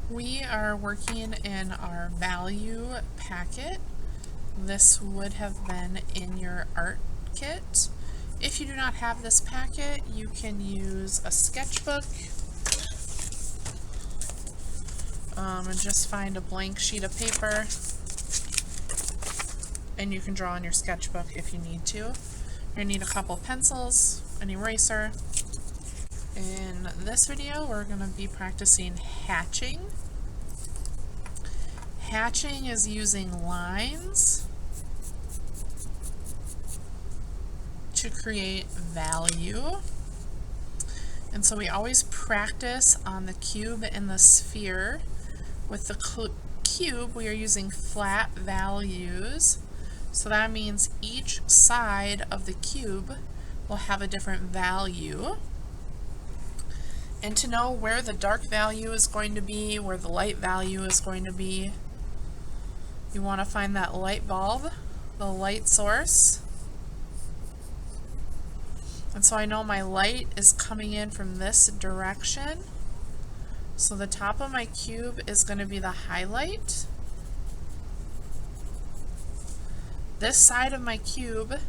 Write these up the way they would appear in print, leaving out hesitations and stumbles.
We are working in our value packet. This would have been in your art kit. If you do not have this packet, you can use a sketchbook and just find a blank sheet of paper, and you can draw in your sketchbook if you need to. You're going to need a couple pencils, an eraser. In this video, we're going to be practicing hatching. Hatching is using lines to create value. And so we always practice on the cube and the sphere. With the cube, we are using flat values. So that means each side of the cube will have a different value. And to know where the dark value is going to be, where the light value is going to be, you want to find that light bulb, the light source. And so I know my light is coming in from this direction. So the top of my cube is going to be the highlight. This side of my cube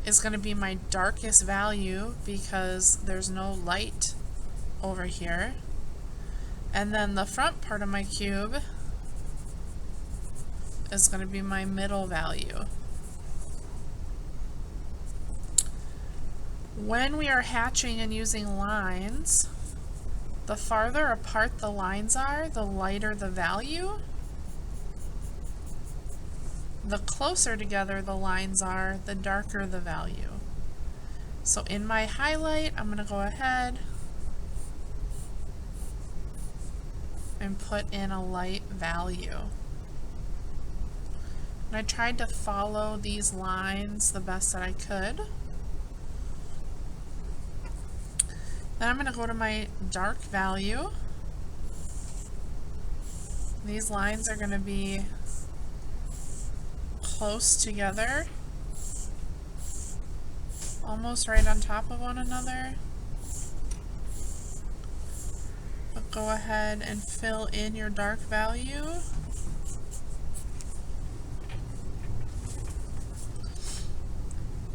is going to be my darkest value because there's no light over here. And then the front part of my cube is going to be my middle value. When we are hatching and using lines, the farther apart the lines are, the lighter the value. The closer together the lines are, the darker the value. So in my highlight, I'm going to go ahead and put in a light value. And I tried to follow these lines the best that I could. Then I'm going to go to my dark value. These lines are going to be close together, almost right on top of one another. But go ahead and fill in your dark value.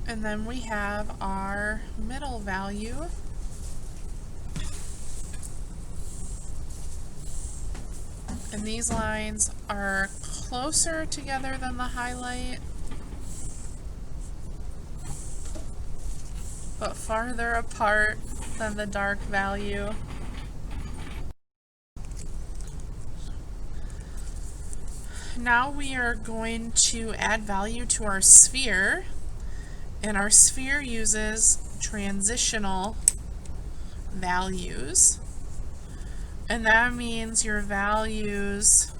And then we have our middle value. And these lines are closer together than the highlight, but farther apart than the dark value. Now we are going to add value to our sphere, and our sphere uses transitional values. And that means your values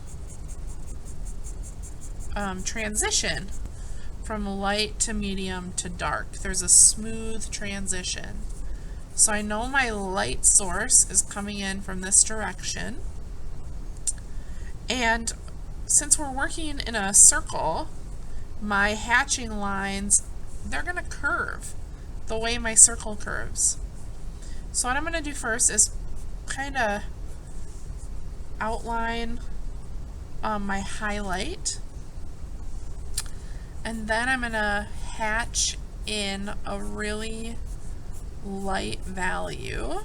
transition from light to medium to dark. There's a smooth transition. So I know my light source is coming in from this direction. And since we're working in a circle, my hatching lines, they're going to curve the way my circle curves. So what I'm going to do first is kind of outline my highlight, and then I'm going to hatch in a really light value.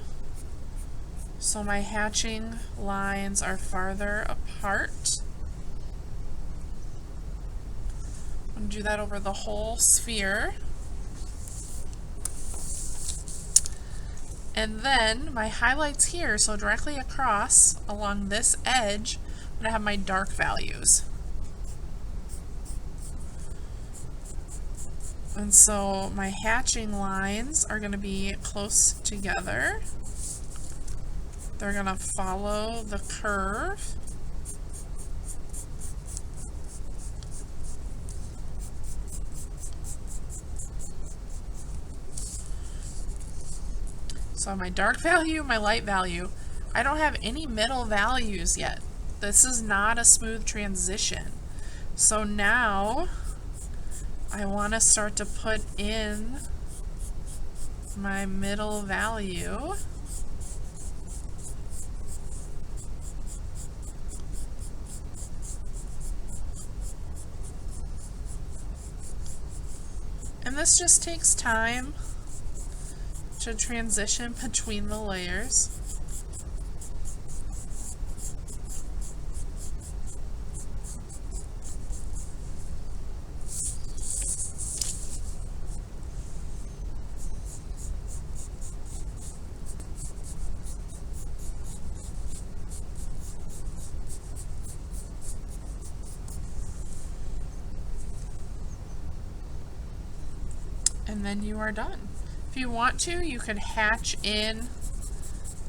So my hatching lines are farther apart. I'm going to do that over the whole sphere. And then my highlights here, so directly across along this edge, I'm going to have my dark values. And so my hatching lines are going to be close together. They're going to follow the curve. So my dark value, my light value. I don't have any middle values yet. This is not a smooth transition. So now I want to start to put in my middle value. And this just takes time to transition between the layers. And then you are done. If you want to, you could hatch in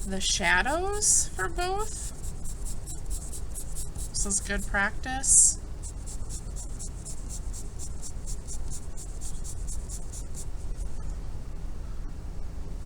the shadows for both. This is good practice.